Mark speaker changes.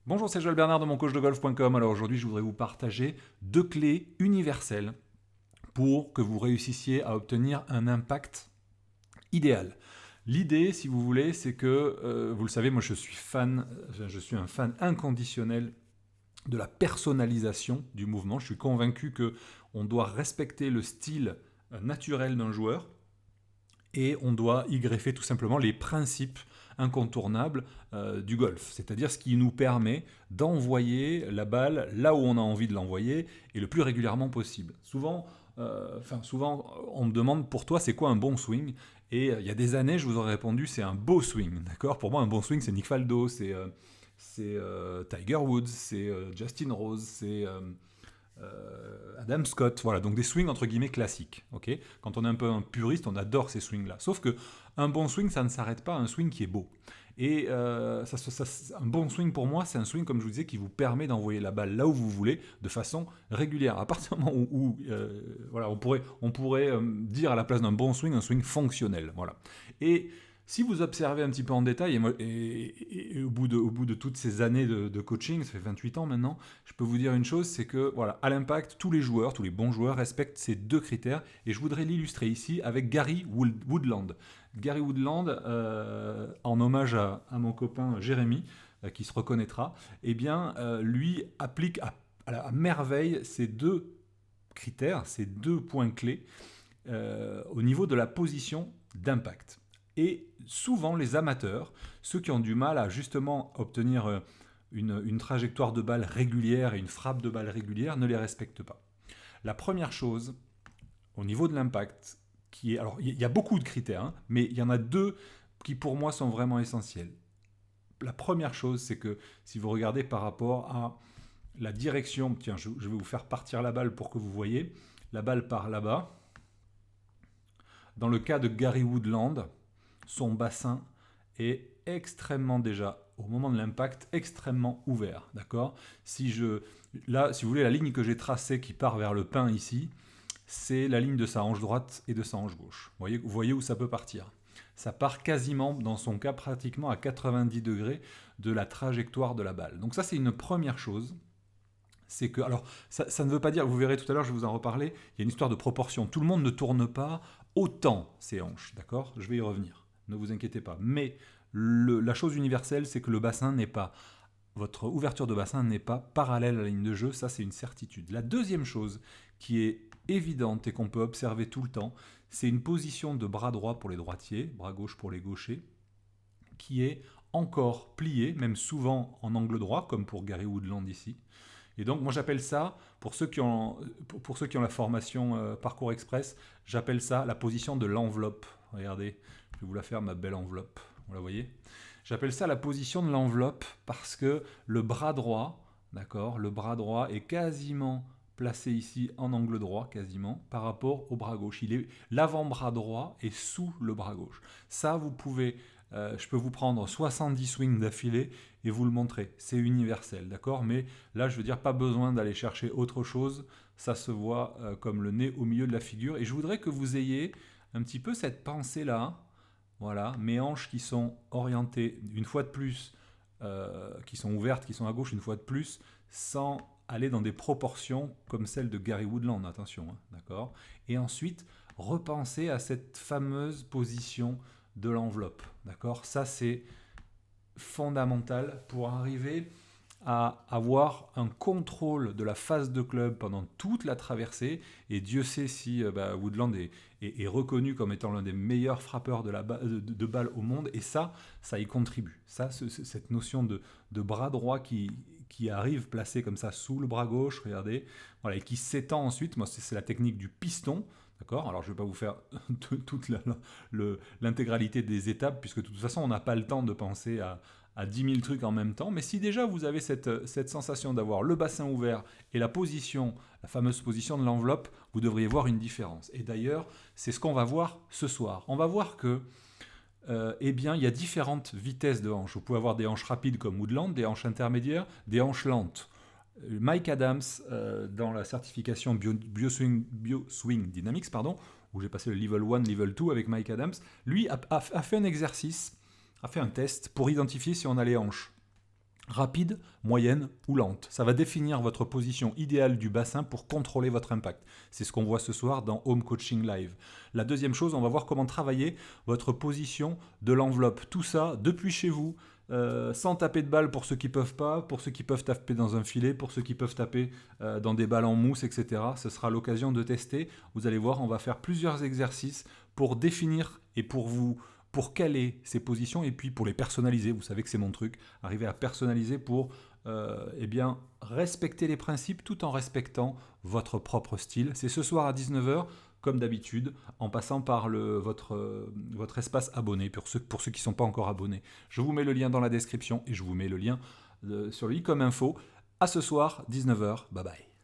Speaker 1: Bonjour, c'est Joël Bernard de moncoachdegolf.com. Alors aujourd'hui, je voudrais vous partager 2 clés universelles pour que vous réussissiez à obtenir un impact idéal. L'idée, si vous voulez, c'est que, vous le savez, moi je suis un fan inconditionnel de la personnalisation du mouvement. Je suis convaincu que on doit respecter le style naturel d'un joueur et on doit y greffer tout simplement les principes incontournables du golf, c'est-à-dire ce qui nous permet d'envoyer la balle là où on a envie de l'envoyer et le plus régulièrement possible. Souvent, on me demande pour toi c'est quoi un bon swing et il y a des années je vous aurais répondu c'est un beau swing, d'accord. Pour moi un bon swing c'est Nick Faldo, c'est Tiger Woods, c'est Justin Rose, c'est Adam Scott, voilà, donc des swings entre guillemets classiques. Ok, quand on est un peu un puriste, on adore ces swings-là. Sauf que un bon swing, ça ne s'arrête pas à un swing qui est beau. Et un bon swing pour moi, c'est un swing, comme je vous disais, qui vous permet d'envoyer la balle là où vous voulez, de façon régulière. À partir du moment où voilà, on pourrait dire à la place d'un bon swing, un swing fonctionnel. Voilà. Et si vous observez un petit peu en détail, et au bout de toutes ces années de coaching, ça fait 28 ans maintenant, je peux vous dire une chose, c'est que voilà, à l'impact, tous les joueurs, tous les bons joueurs respectent ces 2 critères, et je voudrais l'illustrer ici avec Gary Woodland. Gary Woodland, en hommage à mon copain Jérémy, qui se reconnaîtra, eh bien, lui applique à merveille ces 2 critères, ces 2 points clés, au niveau de la position d'impact. Et souvent, les amateurs, ceux qui ont du mal à justement obtenir une trajectoire de balle régulière et une frappe de balle régulière, ne les respectent pas. La première chose, au niveau de l'impact, qui est... Alors, il y a beaucoup de critères, hein, mais il y en a 2 qui pour moi sont vraiment essentiels. La première chose, c'est que si vous regardez par rapport à la direction, tiens, je vais vous faire partir la balle pour que vous voyez, la balle part là-bas. Dans le cas de Gary Woodland, son bassin est extrêmement déjà, au moment de l'impact, extrêmement ouvert. D'accord. Là, si vous voulez, la ligne que j'ai tracée qui part vers le pin ici, c'est la ligne de sa hanche droite et de sa hanche gauche. Vous voyez où ça peut partir. Ça part quasiment, dans son cas, pratiquement à 90 degrés de la trajectoire de la balle. Donc ça, c'est une première chose. C'est que, alors, ça ne veut pas dire, vous verrez tout à l'heure, je vais vous en reparler, il y a une histoire de proportion. Tout le monde ne tourne pas autant ses hanches, d'accord. Je vais y revenir, ne vous inquiétez pas. Mais la chose universelle, c'est que le bassin n'est pas, votre ouverture de bassin n'est pas parallèle à la ligne de jeu, ça c'est une certitude. La deuxième chose qui est évidente et qu'on peut observer tout le temps, c'est une position de bras droit pour les droitiers, bras gauche pour les gauchers, qui est encore pliée, même souvent en angle droit, comme pour Gary Woodland ici. Et donc, moi, j'appelle ça, pour ceux qui ont la formation Parcours Express, j'appelle ça la position de l'enveloppe. Regardez, je vais vous la faire, ma belle enveloppe. Vous la voyez. J'appelle ça la position de l'enveloppe parce que le bras droit, d'accord, le bras droit est quasiment placé ici en angle droit, quasiment, par rapport au bras gauche. L'avant-bras droit est sous le bras gauche. Ça, je peux vous prendre 70 swings d'affilée et vous le montrer. C'est universel, d'accord. Mais là, je veux dire, pas besoin d'aller chercher autre chose. Ça se voit comme le nez au milieu de la figure. Et je voudrais que vous ayez un petit peu cette pensée-là. Voilà, mes hanches qui sont orientées, une fois de plus, qui sont ouvertes, qui sont à gauche, une fois de plus, sans aller dans des proportions comme celles de Gary Woodland, attention, hein, d'accord. Et ensuite, repenser à cette fameuse position de l'enveloppe, d'accord. Ça, c'est fondamental pour arriver à avoir un contrôle de la phase de club pendant toute la traversée. Et Dieu sait si Woodland est reconnu comme étant l'un des meilleurs frappeurs de balles au monde. Et ça y contribue. Cette notion de bras droit qui arrive placé comme ça sous le bras gauche, regardez, voilà, et qui s'étend ensuite. Moi, c'est la technique du piston. D'accord. Alors, je ne vais pas vous faire toute l'intégralité des étapes, puisque de toute façon, on n'a pas le temps de penser à 10 000 trucs en même temps. Mais si déjà vous avez cette sensation d'avoir le bassin ouvert et la fameuse position de l'enveloppe, vous devriez voir une différence. Et d'ailleurs, c'est ce qu'on va voir ce soir. On va voir que eh bien, il y a différentes vitesses de hanches. Vous pouvez avoir des hanches rapides comme Woodland, des hanches intermédiaires, des hanches lentes. Mike Adams, dans la certification BioSwing Dynamics, où j'ai passé le level 1, level 2 avec Mike Adams, lui a fait un exercice, a fait un test pour identifier si on a les hanches rapide, moyenne ou lente. Ça va définir votre position idéale du bassin pour contrôler votre impact. C'est ce qu'on voit ce soir dans Home Coaching Live. La deuxième chose, on va voir comment travailler votre position de l'enveloppe. Tout ça depuis chez vous, sans taper de balles pour ceux qui ne peuvent pas, pour ceux qui peuvent taper dans un filet, pour ceux qui peuvent taper dans des balles en mousse, etc. Ce sera l'occasion de tester. Vous allez voir, on va faire plusieurs exercices pour définir et pour caler ces positions et puis pour les personnaliser. Vous savez que c'est mon truc, arriver à personnaliser pour respecter les principes tout en respectant votre propre style. C'est ce soir à 19h, comme d'habitude, en passant par votre espace abonné, pour ceux qui ne sont pas encore abonnés. Je vous mets le lien dans la description et je vous mets le lien sur le i comme info. À ce soir, 19h, bye bye.